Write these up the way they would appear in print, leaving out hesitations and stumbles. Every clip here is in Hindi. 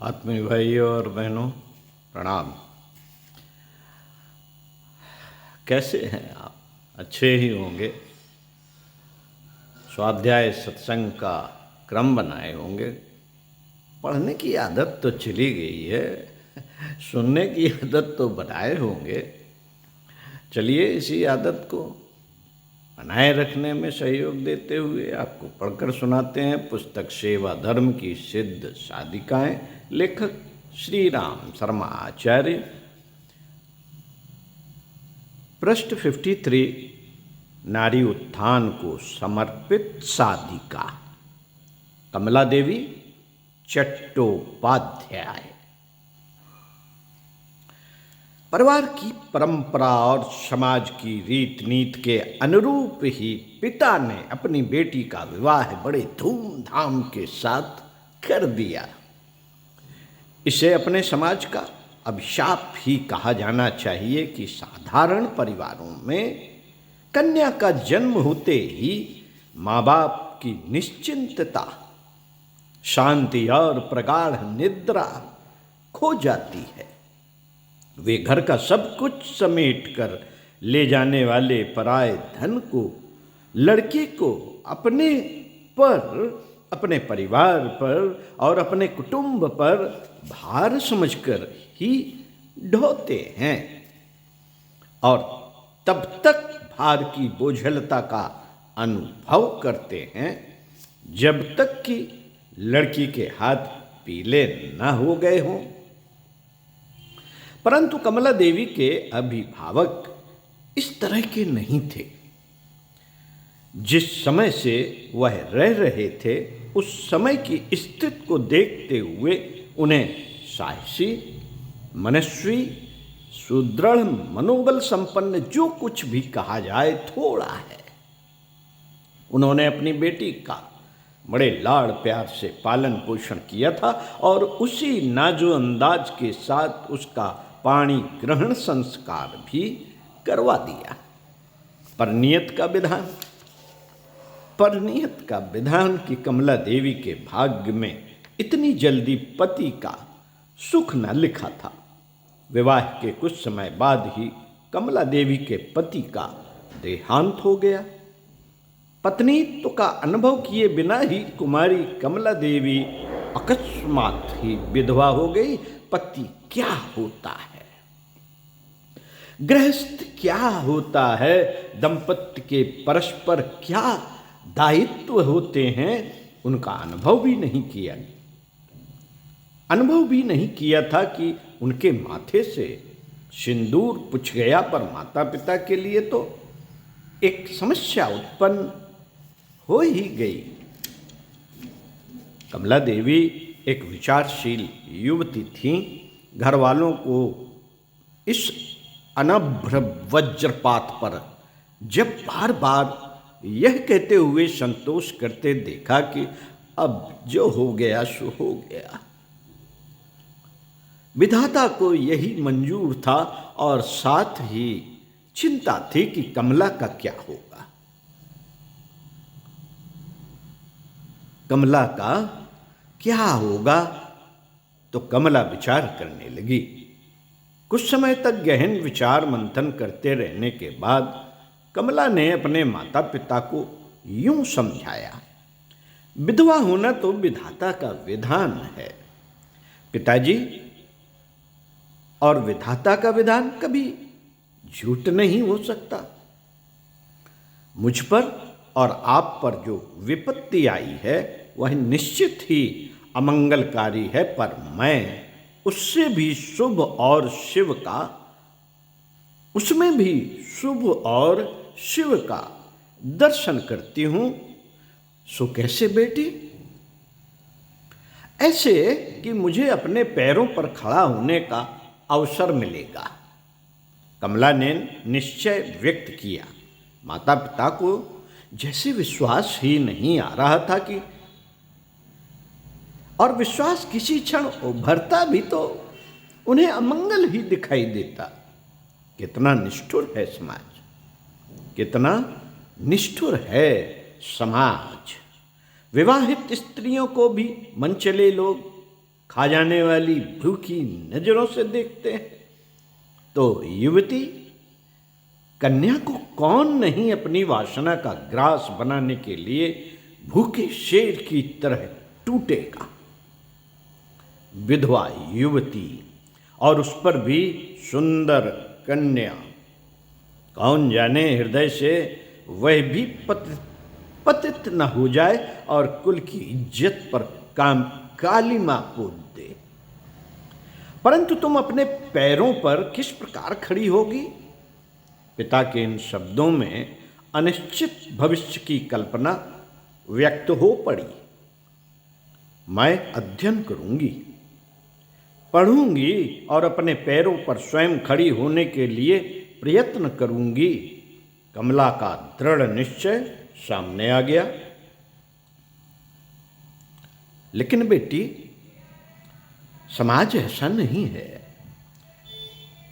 आत्मीय भाइयों और बहनों, प्रणाम। कैसे हैं आप? अच्छे ही होंगे। स्वाध्याय सत्संग का क्रम बनाए होंगे। पढ़ने की आदत तो चली गई है, सुनने की आदत तो बनाए होंगे। चलिए इसी आदत को बनाए रखने में सहयोग देते हुए आपको पढ़कर सुनाते हैं पुस्तक सेवा धर्म की सिद्ध साधिकाएं, लेखक श्री राम शर्मा आचार्य। पृष्ठ 53, नारी उत्थान को समर्पित साधिका, कमला देवी चट्टोपाध्याय। परिवार की परंपरा और समाज की रीत नीति के अनुरूप ही पिता ने अपनी बेटी का विवाह बड़े धूमधाम के साथ कर दिया। इसे अपने समाज का अभिशाप ही कहा जाना चाहिए कि साधारण परिवारों में कन्या का जन्म होते ही माँ बाप की निश्चिंतता, शांति और प्रगाढ़ निद्रा खो जाती है। वे घर का सब कुछ समेट कर ले जाने वाले पराये धन को लड़की को अपने पर, अपने परिवार पर और अपने कुटुंब पर भार समझकर ही ढोते हैं और तब तक भार की बोझलता का अनुभव करते हैं जब तक कि लड़की के हाथ पीले न हो गए हों। परंतु कमला देवी के अभिभावक इस तरह के नहीं थे। जिस समय से वह रह रहे थे उस समय की स्थिति को देखते हुए उन्हें साहसी, मनस्वी, सुदृढ़ मनोबल संपन्न जो कुछ भी कहा जाए थोड़ा है। उन्होंने अपनी बेटी का बड़े लाड़ प्यार से पालन पोषण किया था और उसी नाजो अंदाज के साथ उसका पाणी ग्रहण संस्कार भी करवा दिया। परनियत का विधान कि कमला देवी के भाग्य में इतनी जल्दी पति का सुख न लिखा था। विवाह के कुछ समय बाद ही कमला देवी के पति का देहांत हो गया। पत्नीत्व का अनुभव किए बिना ही कुमारी कमला देवी अकस्मात ही विधवा हो गई। पति क्या होता है, गृहस्थ क्या होता है, दंपत्ति के परस्पर क्या दायित्व होते हैं, उनका अनुभव भी नहीं किया था कि उनके माथे से सिंदूर पुछ गया। पर माता पिता के लिए तो एक समस्या उत्पन्न हो ही गई। कमला देवी एक विचारशील युवती थी। घर वालों को इस अनभ्र वज्रपात पर जब बार बार यह कहते हुए संतोष करते देखा कि अब जो हो गया सो हो गया, विधाता को यही मंजूर था और साथ ही चिंता थी कि कमला का क्या होगा। कमला का क्या होगा तो कमला विचार करने लगी। कुछ समय तक गहन विचार मंथन करते रहने के बाद कमला ने अपने माता पिता को यूं समझाया, विधवा होना तो विधाता का विधान है पिताजी, और विधाता का विधान कभी झूठ नहीं हो सकता। मुझ पर और आप पर जो विपत्ति आई है वह निश्चित ही अमंगलकारी है, पर मैं उससे भी शुभ और शिव का, उसमें भी शुभ और शिव का दर्शन करती हूं। सो कैसे बेटी? ऐसे कि मुझे अपने पैरों पर खड़ा होने का अवसर मिलेगा। कमला ने निश्चय व्यक्त किया। माता पिता को जैसे विश्वास ही नहीं आ रहा था कि, और विश्वास किसी क्षण उभरता भी तो उन्हें अमंगल ही दिखाई देता। कितना निष्ठुर है समाज, कितना निष्ठुर है समाज। विवाहित स्त्रियों को भी मनचले लोग खा जाने वाली भूखी नजरों से देखते हैं। तो युवती, कन्या को कौन नहीं अपनी वासना का ग्रास बनाने के लिए भूखे शेर की तरह टूटेगा। विधवा युवती और उस पर भी सुंदर कन्या, कौन जाने हृदय से वह भी पतित न हो जाए और कुल की इज्जत पर कालिमा पोत दे। परंतु तुम अपने पैरों पर किस प्रकार खड़ी होगी। पिता के इन शब्दों में अनिश्चित भविष्य की कल्पना व्यक्त हो पड़ी। मैं अध्ययन करूंगी, पढ़ूंगी और अपने पैरों पर स्वयं खड़ी होने के लिए प्रयत्न करूंगी। कमला का दृढ़ निश्चय सामने आ गया। लेकिन बेटी, समाज ऐसा नहीं है।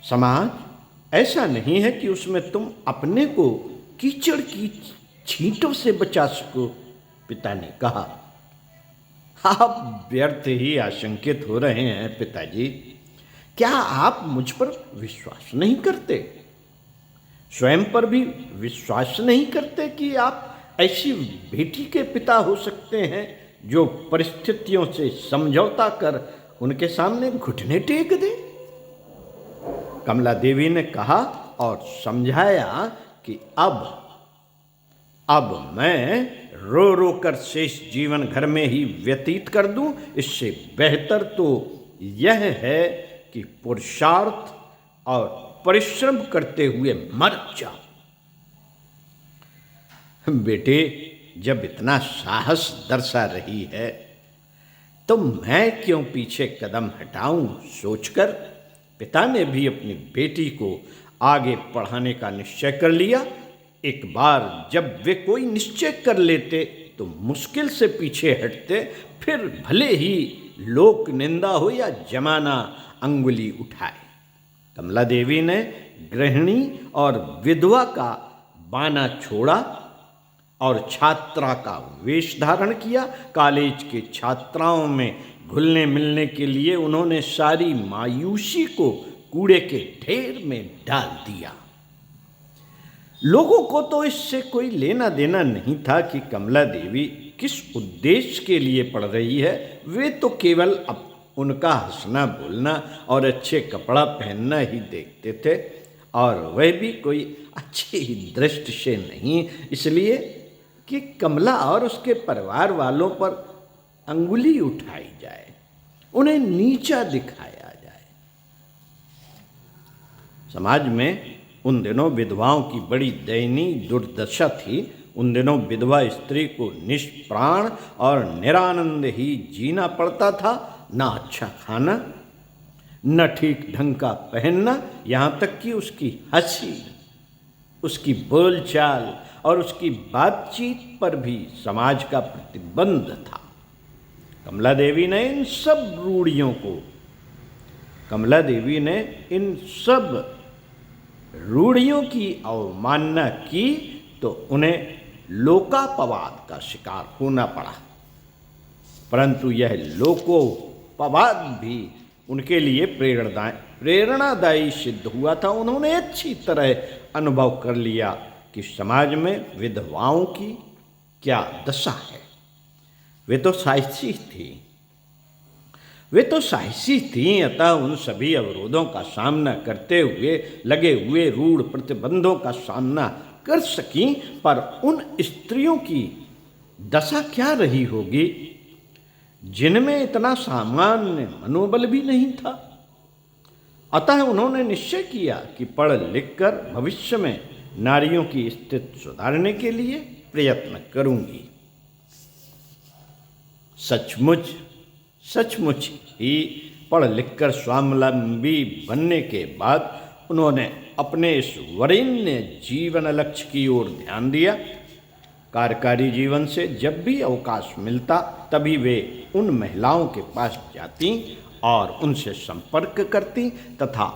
समाज ऐसा नहीं है कि उसमें तुम अपने को कीचड़ की छींटों से बचा सको। पिता ने कहा। आप व्यर्थ ही आशंकित हो रहे हैं पिताजी। क्या आप मुझ पर विश्वास नहीं करते? स्वयं पर भी विश्वास नहीं करते कि आप ऐसी बेटी के पिता हो सकते हैं जो परिस्थितियों से समझौता कर उनके सामने घुटने टेक दे। कमला देवी ने कहा और समझाया कि अब मैं रो रो कर शेष जीवन घर में ही व्यतीत कर दूं। इससे बेहतर तो यह है कि पुरुषार्थ और परिश्रम करते हुए मर जाओ। बेटे, जब इतना साहस दर्शा रही है तो मैं क्यों पीछे कदम हटाऊं सोचकर पिता ने भी अपनी बेटी को आगे पढ़ाने का निश्चय कर लिया। एक बार जब वे कोई निश्चय कर लेते तो मुश्किल से पीछे हटते, फिर भले ही लोक निंदा हो या जमाना अंगुली उठाए। कमला देवी ने गृहिणी और विधवा का बाना छोड़ा और छात्रा का वेश धारण किया। कॉलेज के छात्राओं में घुलने मिलने के लिए उन्होंने सारी मायूसी को कूड़े के ढेर में डाल दिया। लोगों को तो इससे कोई लेना देना नहीं था कि कमला देवी किस उद्देश्य के लिए पढ़ रही है। वे तो केवल अब उनका हंसना बोलना और अच्छे कपड़ा पहनना ही देखते थे, और वह भी कोई अच्छी दृष्टि से नहीं, इसलिए कि कमला और उसके परिवार वालों पर अंगुली उठाई जाए, उन्हें नीचा दिखाया जाए। समाज में उन दिनों विधवाओं की बड़ी दयनीय दुर्दशा थी। उन दिनों विधवा स्त्री को निष्प्राण और निरानंद ही जीना पड़ता था। ना अच्छा खाना, न ठीक ढंग का पहनना, यहाँ तक कि उसकी हंसी, उसकी बोलचाल और उसकी बातचीत पर भी समाज का प्रतिबंध था। कमला देवी ने इन सब रूढ़ियों की अवमानना की तो उन्हें लोकापवाद का शिकार होना पड़ा। परंतु यह लोकोपवाद भी उनके लिए प्रेरणादायी सिद्ध हुआ था। उन्होंने अच्छी तरह अनुभव कर लिया कि समाज में विधवाओं की क्या दशा है। वे तो साहसी थीं, अतः उन सभी अवरोधों का सामना करते हुए लगे हुए रूढ़ प्रतिबंधों का सामना कर सकीं। पर उन स्त्रियों की दशा क्या रही होगी जिनमें इतना सामान्य मनोबल भी नहीं था। अतः उन्होंने निश्चय किया कि पढ़ लिख कर भविष्य में नारियों की स्थिति सुधारने के लिए प्रयत्न करूंगी। सचमुच ही पढ़ लिखकर स्वावलंबी बनने के बाद उन्होंने अपने इस वरेण्य जीवन लक्ष्य की ओर ध्यान दिया। कार्यकारी जीवन से जब भी अवकाश मिलता तभी वे उन महिलाओं के पास जाती और उनसे संपर्क करती तथा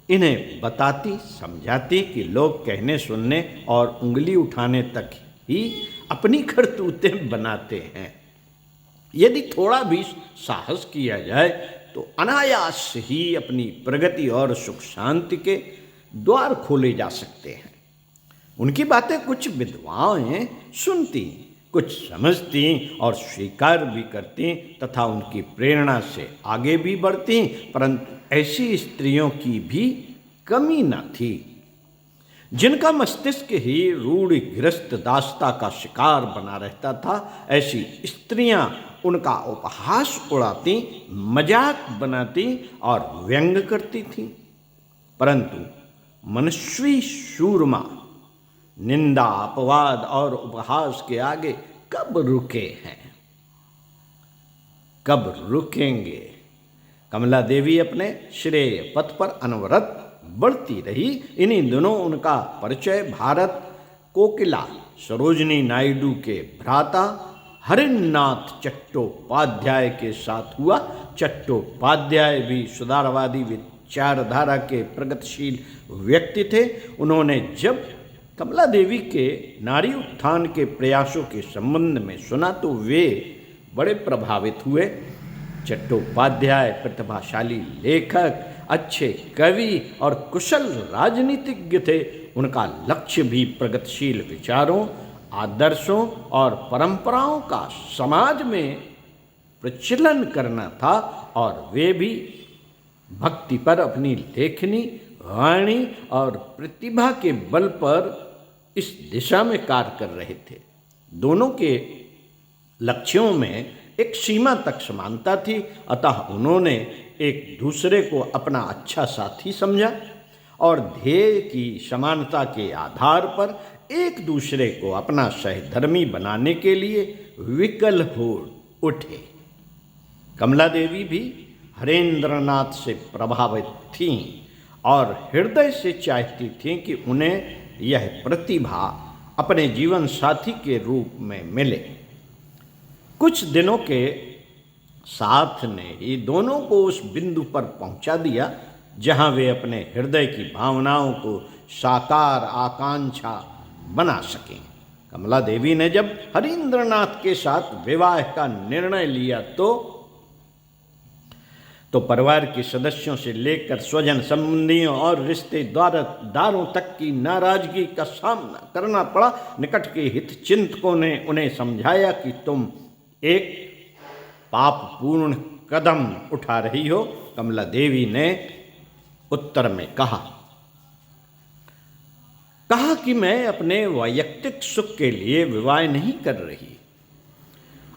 इन्हें बताती समझाती कि लोग कहने सुनने और उंगली उठाने तक ही अपनी करतूतें बनाते हैं। यदि थोड़ा भी साहस किया जाए तो अनायास ही अपनी प्रगति और सुख शांति के द्वार खोले जा सकते हैं। उनकी बातें कुछ विधवाएं सुनती, कुछ समझती और स्वीकार भी करती तथा उनकी प्रेरणा से आगे भी बढ़ती, परंतु ऐसी स्त्रियों की भी कमी न थी जिनका मस्तिष्क ही रूढ़िग्रस्त दास्ता का शिकार बना रहता था। ऐसी स्त्रियां उनका उपहास उड़ाती, मजाक बनाती और व्यंग करती थीं, परंतु मनस्वी शूरमा निंदा, अपवाद और उपहास के आगे कब रुके हैं, कब रुकेंगे। कमला देवी अपने श्रेय पथ पर अनवरत बढ़ती रही। इन्हीं दिनों उनका परिचय भारत कोकिला सरोजिनी नायडू के भ्राता हरिनाथ चट्टोपाध्याय के साथ हुआ। चट्टोपाध्याय भी सुधारवादी विचारधारा के प्रगतिशील व्यक्ति थे। उन्होंने जब कमला देवी के नारी उत्थान के प्रयासों के संबंध में सुना तो वे बड़े प्रभावित हुए। चट्टोपाध्याय प्रतिभाशाली लेखक, अच्छे कवि और कुशल राजनीतिज्ञ थे। उनका लक्ष्य भी प्रगतिशील विचारों, आदर्शों और परंपराओं का समाज में प्रचलन करना था और वे भी भक्ति पर अपनी लेखनी, वाणी और प्रतिभा के बल पर इस दिशा में कार्य कर रहे थे। दोनों के लक्ष्यों में एक सीमा तक समानता थी, अतः उन्होंने एक दूसरे को अपना अच्छा साथी समझा और ध्येय की समानता के आधार पर एक दूसरे को अपना सहधर्मी बनाने के लिए विकल हो उठे। कमला देवी भी हरेंद्रनाथ से प्रभावित थीं और हृदय से चाहती थीं कि उन्हें यह प्रतिभा अपने जीवन साथी के रूप में मिले। कुछ दिनों के साथ ने ही दोनों को उस बिंदु पर पहुंचा दिया जहां वे अपने हृदय की भावनाओं को साकार आकांक्षा बना सकें। कमला देवी ने जब हरीन्द्रनाथ के साथ विवाह का निर्णय लिया तो परिवार के सदस्यों से लेकर स्वजन संबंधियों और रिश्तेदारों तक की नाराजगी का सामना करना पड़ा। निकट के हित चिंतकों ने उन्हें समझाया कि तुम एक पापपूर्ण कदम उठा रही हो। कमला देवी ने उत्तर में कहा कि मैं अपने वैयक्तिक सुख के लिए विवाह नहीं कर रही,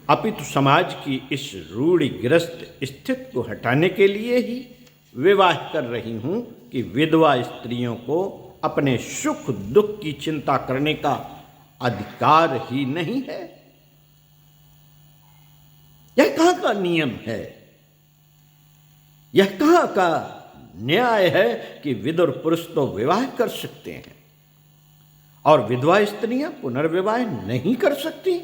अपितु समाज की इस रूढ़िग्रस्त स्थिति को हटाने के लिए ही विवाह कर रही हूं कि विधवा स्त्रियों को अपने सुख दुख की चिंता करने का अधिकार ही नहीं है। यह कहाँ का नियम है, यह कहाँ का न्याय है कि विधुर पुरुष तो विवाह कर सकते हैं और विधवा स्त्रियां पुनर्विवाह नहीं कर सकती।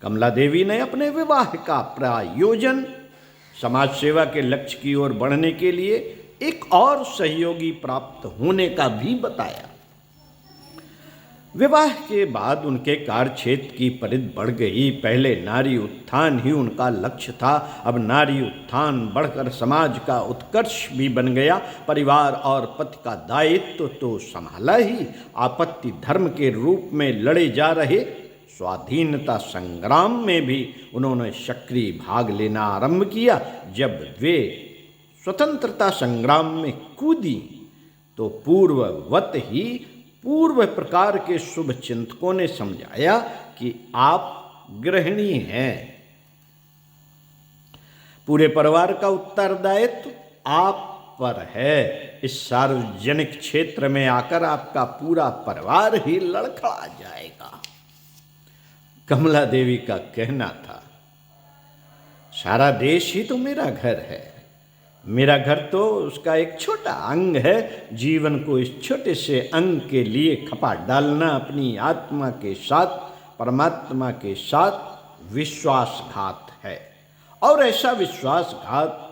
कमला देवी ने अपने विवाह का प्रायोजन समाज सेवा के लक्ष्य की ओर बढ़ने के लिए एक और सहयोगी प्राप्त होने का भी बताया। विवाह के बाद उनके कार्य क्षेत्र की परिधि बढ़ गई। पहले नारी उत्थान ही उनका लक्ष्य था, अब नारी उत्थान बढ़कर समाज का उत्कर्ष भी बन गया। परिवार और पति का दायित्व तो संभाला ही, आपत्ति धर्म के रूप में लड़े जा रहे स्वाधीनता संग्राम में भी उन्होंने सक्रिय भाग लेना आरंभ किया। जब वे स्वतंत्रता संग्राम में कूदी तो पूर्ववत ही पूर्व प्रकार के शुभ चिंतकों ने समझाया कि आप गृहिणी हैं, पूरे परिवार का उत्तरदायित्व आप पर है। इस सार्वजनिक क्षेत्र में आकर आपका पूरा परिवार ही लड़खड़ा जाएगा। कमला देवी का कहना था, सारा देश ही तो मेरा घर है, मेरा घर तो उसका एक छोटा अंग है। जीवन को इस छोटे से अंग के लिए खपा डालना अपनी आत्मा के साथ, परमात्मा के साथ विश्वासघात है और ऐसा विश्वासघात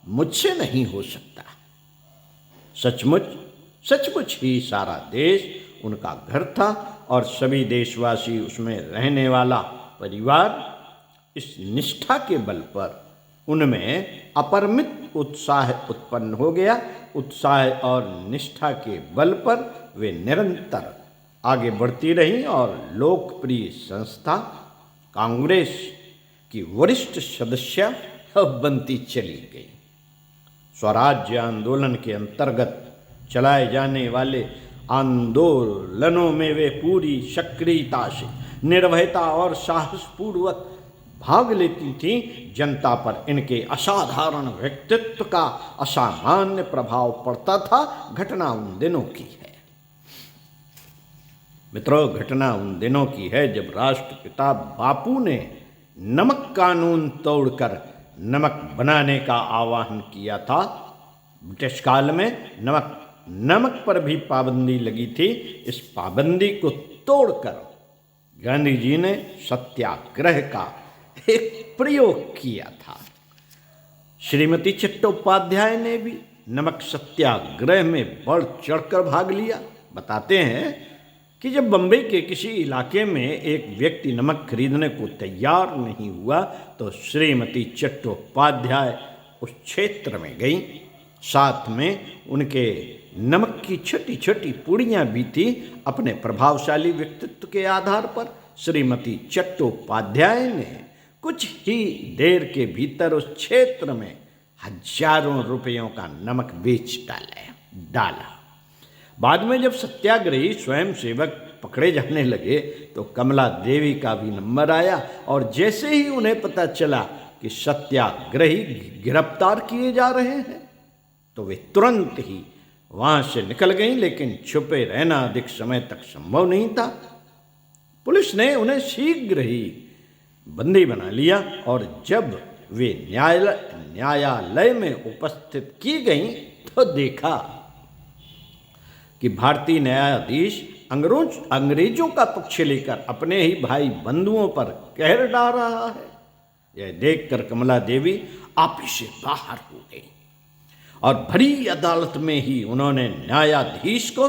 मुझसे नहीं हो सकता। सचमुच ही सारा देश उनका घर था और सभी देशवासी उसमें रहने वाला परिवार इस निष्ठा के बल पर उनमें अपरिमित उत्साह उत्पन्न हो गया। उत्साह और निष्ठा के बल पर वे निरंतर आगे बढ़ती रहीं और लोकप्रिय संस्था कांग्रेस की वरिष्ठ सदस्य बनती चली गई। स्वराज्य आंदोलन के अंतर्गत चलाए जाने वाले आंदोलनों में वे पूरी सक्रियता से, निर्भयता और साहसपूर्वक भाग लेती थीं। जनता पर इनके असाधारण व्यक्तित्व का असामान्य प्रभाव पड़ता था। घटना उन दिनों की है मित्रों, घटना उन दिनों की है जब राष्ट्रपिता बापू ने नमक कानून तोड़कर नमक बनाने का आह्वान किया था। ब्रिटिश काल में नमक पर भी पाबंदी लगी थी। इस पाबंदी को तोड़कर गांधी जी ने सत्याग्रह का एक प्रयोग किया था। श्रीमती चट्टोपाध्याय ने भी नमक सत्याग्रह में बढ़ चढ़कर भाग लिया। बताते हैं कि जब बम्बई के किसी इलाके में एक व्यक्ति नमक खरीदने को तैयार नहीं हुआ तो श्रीमती चट्टोपाध्याय उस क्षेत्र में गई। साथ में उनके नमक की छोटी छोटी पुड़ियाँ भी थी। अपने प्रभावशाली व्यक्तित्व के आधार पर श्रीमती चट्टोपाध्याय ने कुछ ही देर के भीतर उस क्षेत्र में हजारों रुपयों का नमक बेच डाला। बाद में जब सत्याग्रही स्वयं सेवक पकड़े जाने लगे तो कमला देवी का भी नंबर आया और जैसे ही उन्हें पता चला कि सत्याग्रही गिरफ्तार किए जा रहे हैं तो वे तुरंत ही वहां से निकल गईं। लेकिन छुपे रहना अधिक समय तक संभव नहीं था। पुलिस ने उन्हें शीघ्र ही बंदी बना लिया और जब वे न्यायालय में उपस्थित की गईं तो देखा कि भारतीय न्यायाधीश अंग्रेजों का पक्ष लेकर अपने ही भाई बंधुओं पर कहर डाल रहा है। यह देखकर कमला देवी आपी से बाहर हो गई और भरी अदालत में ही उन्होंने न्यायाधीश को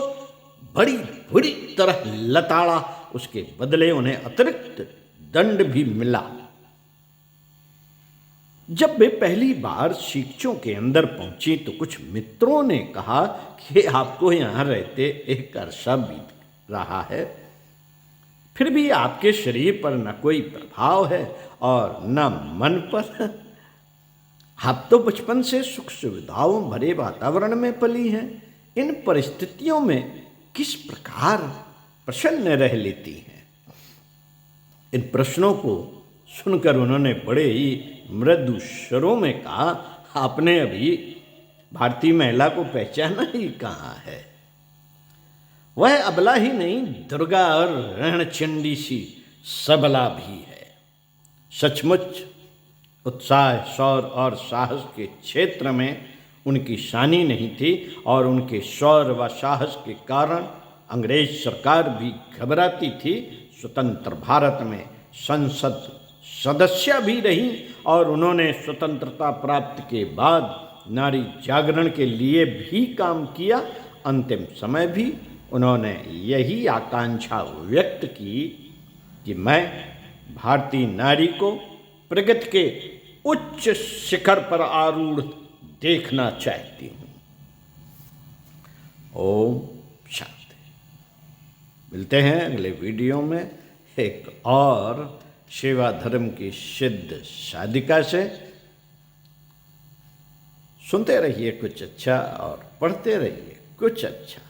बड़ी बुरी तरह लताड़ा। उसके बदले उन्हें अतिरिक्त दंड भी मिला। जब वे पहली बार शिक्षों के अंदर पहुंची तो कुछ मित्रों ने कहा कि आपको यहाँ रहते एक अरसा बीत रहा है, फिर भी आपके शरीर पर न कोई प्रभाव है और न मन पर। आप तो बचपन से सुख सुविधाओं भरे वातावरण में पली हैं। इन परिस्थितियों में किस प्रकार प्रसन्न रह लेती हैं? इन प्रश्नों को सुनकर उन्होंने बड़े ही मृदु स्वरों में कहा, आपने अभी भारतीय महिला को पहचाना ही कहाँ है? वह अबला ही नहीं, दुर्गा और रणचंडी सी सबला भी है। सचमुच उत्साह, शौर्य और साहस के क्षेत्र में उनकी शानी नहीं थी और उनके शौर्य व साहस के कारण अंग्रेज सरकार भी घबराती थी। स्वतंत्र भारत में संसद सदस्य भी रहीं और उन्होंने स्वतंत्रता प्राप्ति के बाद नारी जागरण के लिए भी काम किया। अंतिम समय भी उन्होंने यही आकांक्षा व्यक्त की कि मैं भारतीय नारी को प्रगति के उच्च शिखर पर आरूढ़ देखना चाहती हूँ। ओम शांति। मिलते हैं अगले वीडियो में एक और सेवा धर्म की सिद्ध साधिका से। सुनते रहिए कुछ अच्छा और पढ़ते रहिए कुछ अच्छा।